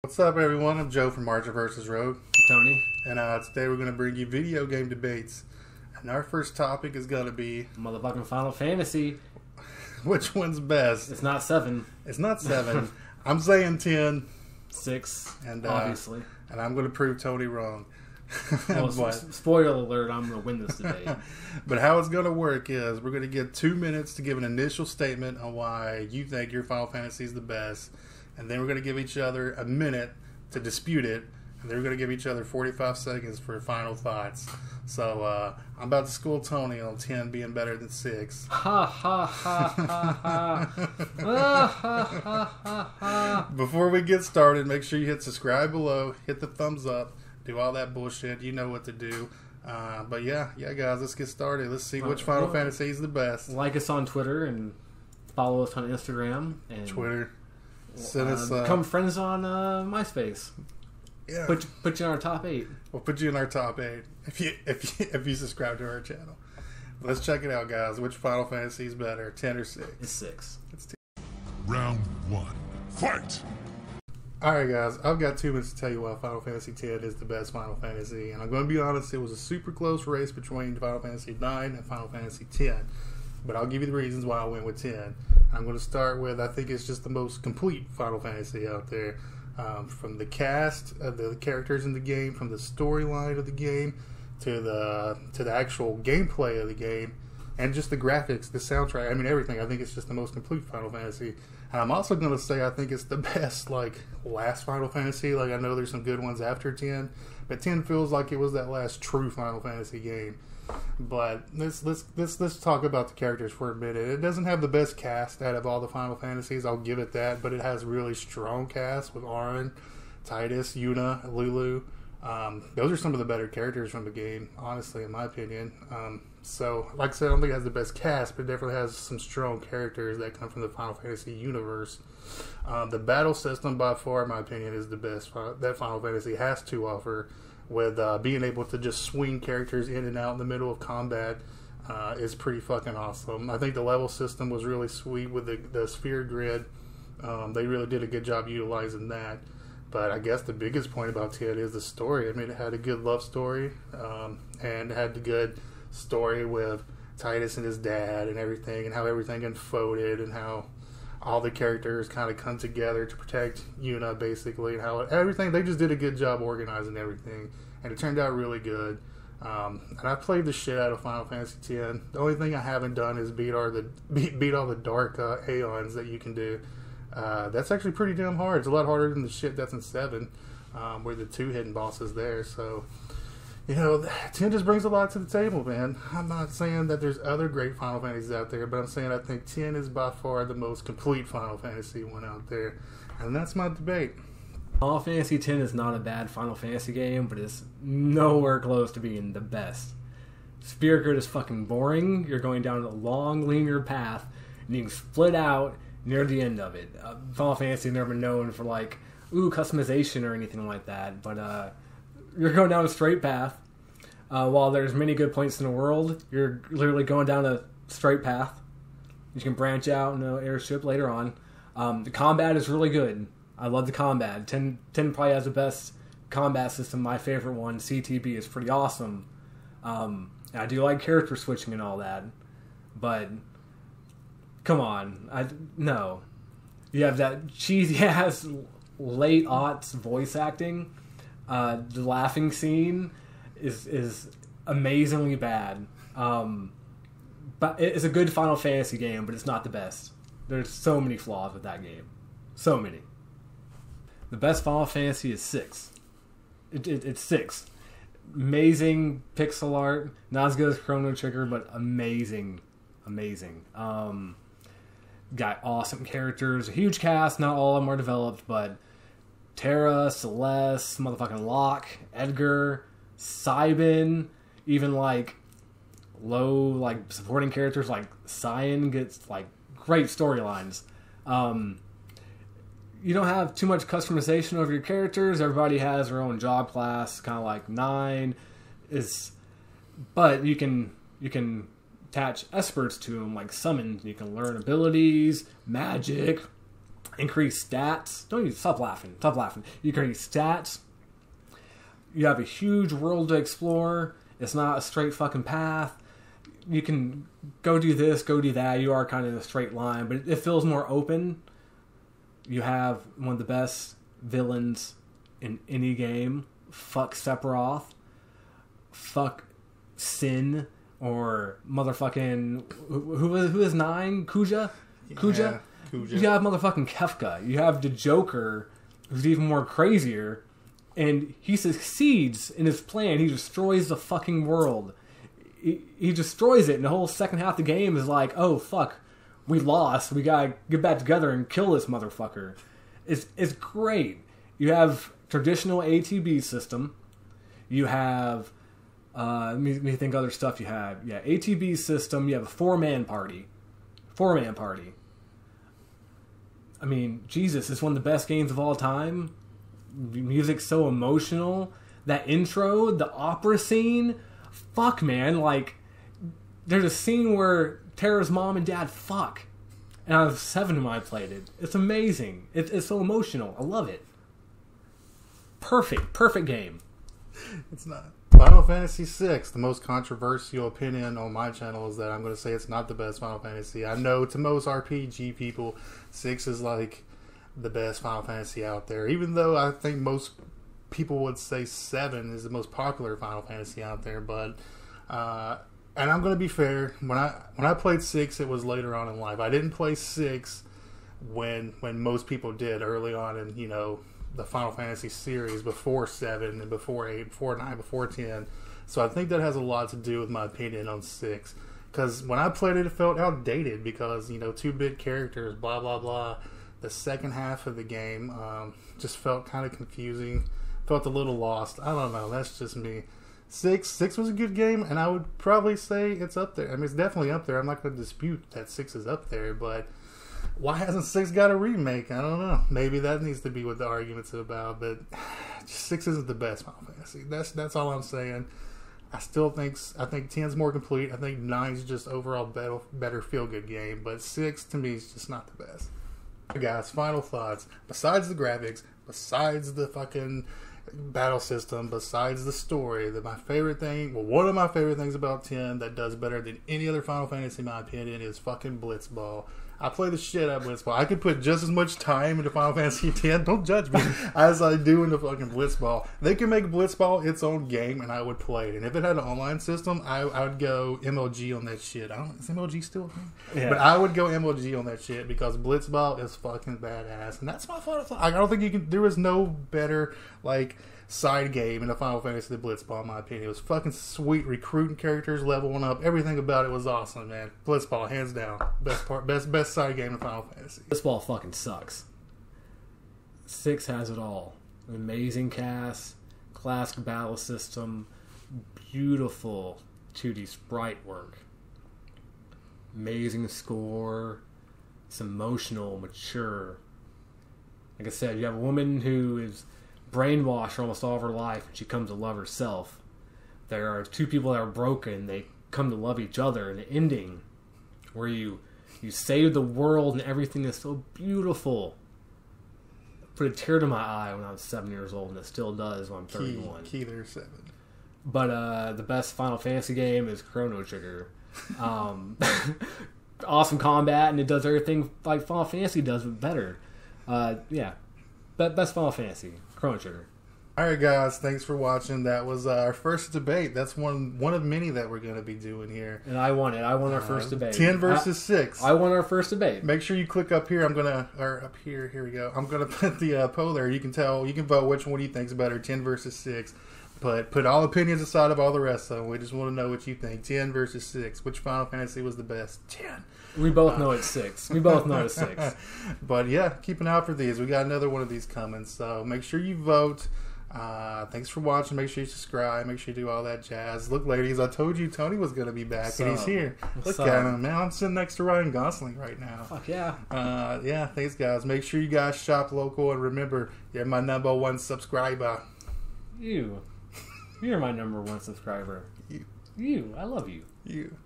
What's up, everyone? I'm Joe from ArchervsRogue. Tony. And today we're going to bring you video game debates. And our first topic is going to be... Motherfucking Final Fantasy. Which one's best? It's not 7. It's not 7. I'm saying 10. 6, and obviously. And I'm going to prove Tony wrong. Well, spoiler alert, I'm going to win this debate. But how it's going to work is we're going to get 2 minutes to give an initial statement on why you think your Final Fantasy is the best. And then we're going to give each other a minute to dispute it. And then we're going to give each other 45 seconds for final thoughts. So I'm about to school Tony on 10 being better than 6. Ha ha ha ha ha. Ha ha ha ha. Before we get started, make sure you hit subscribe below, hit the thumbs up, do all that bullshit. You know what to do. But yeah, guys, let's get started. Let's see which Final Fantasy is the best. Like us on Twitter and follow us on Instagram and Twitter. Send us, become friends on MySpace. Yeah, put you in our top 8. We'll put you in our top 8 if you subscribe to our channel. Let's check it out, guys. Which Final Fantasy is better, 10 or 6? It's 6. It's 10. Round 1. Fight! Alright, guys. I've got 2 minutes to tell you why Final Fantasy X is the best Final Fantasy. And I'm going to be honest, it was a super close race between Final Fantasy IX and Final Fantasy X. But I'll give you the reasons why I went with 10. I'm going to start with, I think it's just the most complete Final Fantasy out there. From the cast, the characters in the game, from the storyline of the game, to the actual gameplay of the game, and just the graphics, the soundtrack, I mean everything. I think it's just the most complete Final Fantasy. And I'm also going to say I think it's the best, last Final Fantasy. I know there's some good ones after 10, but 10 feels like it was that last true Final Fantasy game. But let's talk about the characters for a minute. It doesn't have the best cast out of all the Final Fantasies, I'll give it that, but it has really strong cast with Auron, Tidus, Yuna, Lulu. Those are some of the better characters from the game, honestly, in my opinion. So, like I said, I don't think it has the best cast, but it definitely has some strong characters that come from the Final Fantasy universe. The battle system, by far, in my opinion, is the best that Final Fantasy has to offer. With being able to just swing characters in and out in the middle of combat is pretty fucking awesome. I think the level system was really sweet with the sphere grid. They really did a good job utilizing that. But I guess the biggest point about 10 is the story. I mean, it had a good love story, and it had the good story with Tidus and his dad and everything, and how everything unfolded, and how all the characters kind of come together to protect Yuna, basically, and how everything, they just did a good job organizing everything, and it turned out really good. And I played the shit out of Final Fantasy X. The only thing I haven't done is beat all the dark Aeons that you can do. That's actually pretty damn hard. It's a lot harder than the shit that's in 7, where the 2 hidden bosses there. So, 10 just brings a lot to the table, man. I'm not saying that there's other great Final Fantasies out there, but I'm saying I think 10 is by far the most complete Final Fantasy one out there. And that's my debate. Final Fantasy X is not a bad Final Fantasy game, but it's nowhere close to being the best. Sphere Grid is fucking boring. You're going down a long, linear path, and you can split out near the end of it. Final Fantasy never been known for, customization or anything like that, but, you're going down a straight path. While there's many good points in the world, you're literally going down a straight path. You can branch out in an airship later on. The combat is really good. I love the combat. 10 probably has the best combat system. My favorite one, CTB, is pretty awesome. I do like character switching and all that. But, come on. No. You have that cheesy-ass late aughts voice acting. The laughing scene is amazingly bad. But it's a good Final Fantasy game, but it's not the best. There's so many flaws with that game. So many. The best Final Fantasy is 6. It's 6. Amazing pixel art. Not as good as Chrono Trigger, but amazing. Amazing. Got awesome characters. A huge cast. Not all of them are developed, but Terra, Celeste, motherfucking Locke, Edgar, Cybin, even low supporting characters like Cyan gets great storylines. You don't have too much customization over your characters. Everybody has their own job class, kind of like 9 is, but you can attach experts to them, like summons. You can learn abilities, magic, Increase stats. Don't you stop laughing. Stop laughing. You increase stats. You have a huge world to explore. It's not a straight fucking path. You can go do this, go do that. You are kind of in a straight line, but it feels more open. You have one of the best villains in any game. Fuck Sephiroth. Fuck Sin. Or motherfucking... Who is 9? Kuja? Kuja? Yeah, Kuja. You have motherfucking Kefka. You have the Joker, who's even more crazier. And he succeeds in his plan. He destroys the fucking world. He destroys it, and the whole second half of the game is like, oh, fuck, we lost. We gotta get back together and kill this motherfucker. It's great. You have traditional ATB system. You have... let me think other stuff you have. Yeah, ATB system. You have a 4-man party. 4-man party. I mean, Jesus, it's one of the best games of all time. Music's so emotional. That intro, the opera scene. Fuck, man. Like, there's a scene where Tara's mom and dad fuck. And I was 7 when I played it. It's amazing. It's so emotional. I love it. Perfect game. It's not. Final Fantasy VI, the most controversial opinion on my channel is that I'm going to say it's not the best Final Fantasy. I know to most RPG people, 6 is like the best Final Fantasy out there. Even though I think most people would say 7 is the most popular Final Fantasy out there. But, and I'm going to be fair, when I played 6, it was later on in life. I didn't play 6 when most people did early on in, you know, the Final Fantasy series, before 7 and before 8, before 9, before 10. So I think that has a lot to do with my opinion on 6. Because when I played it, it felt outdated because, you know, 2-bit characters, blah, blah, blah. The second half of the game just felt kind of confusing. Felt a little lost. I don't know. That's just me. 6 was a good game, and I would probably say it's up there. I mean, it's definitely up there. I'm not going to dispute that 6 is up there, but why hasn't 6 got a remake? I don't know. Maybe that needs to be what the argument's about, but 6 isn't the best Final Fantasy. That's all I'm saying. I think 10's more complete. I think 9's just overall better feel-good game, but 6 to me is just not the best. Guys, final thoughts. Besides the graphics, besides the fucking battle system, besides the story, one of my favorite things about 10 that does better than any other Final Fantasy in my opinion is fucking Blitzball. I play the shit out of Blitzball. I could put just as much time into Final Fantasy X, don't judge me, as I do into fucking Blitzball. They can make Blitzball its own game, and I would play it. And if it had an online system, I would go MLG on that shit. Is MLG still a thing? Yeah. But I would go MLG on that shit because Blitzball is fucking badass. And that's my final thought. I don't think there is no better, like, side game in a Final Fantasy than Blitzball, in my opinion. It was fucking sweet, recruiting characters, leveling up, everything about it was awesome, man. Blitzball, hands down, best side game in Final Fantasy. Blitzball fucking sucks. 6 has it all. An amazing cast, classic battle system, beautiful 2D sprite work, amazing score. It's emotional, mature. Like I said, you have a woman who is brainwashed for almost all of her life, and she comes to love herself. There are 2 people that are broken. They come to love each other. And the ending, where you save the world and everything is so beautiful. Put a tear to my eye when I was 7 years old, and it still does when I'm 31. Key there, 7. But the best Final Fantasy game is Chrono Trigger. Awesome combat, and it does everything like Final Fantasy does, but better. Yeah, best Final Fantasy. Chrono Trigger. Alright guys, thanks for watching. That was our first debate. That's one of many that we're going to be doing here. And I won it. I won our first debate. 10 versus 6. I won our first debate. Make sure you click up here. Up here, here we go. I'm going to put the poll there. You can vote which one you think is better, 10 versus 6. But put all opinions aside of all the rest of them. We just want to know what you think. 10 versus 6. Which Final Fantasy was the best? 10. We both know it's 6. We both know it's 6. But yeah, keep an eye out for these. We got another one of these coming. So make sure you vote. Thanks for watching. Make sure you subscribe. Make sure you do all that jazz. Look, ladies, I told you Tony was going to be back, and he's here. Look at him, man. I'm sitting next to Ryan Gosling right now. Fuck yeah. Yeah, thanks, guys. Make sure you guys shop local, and remember, you're my #1 subscriber. You're my #1 subscriber. You. I love you. You.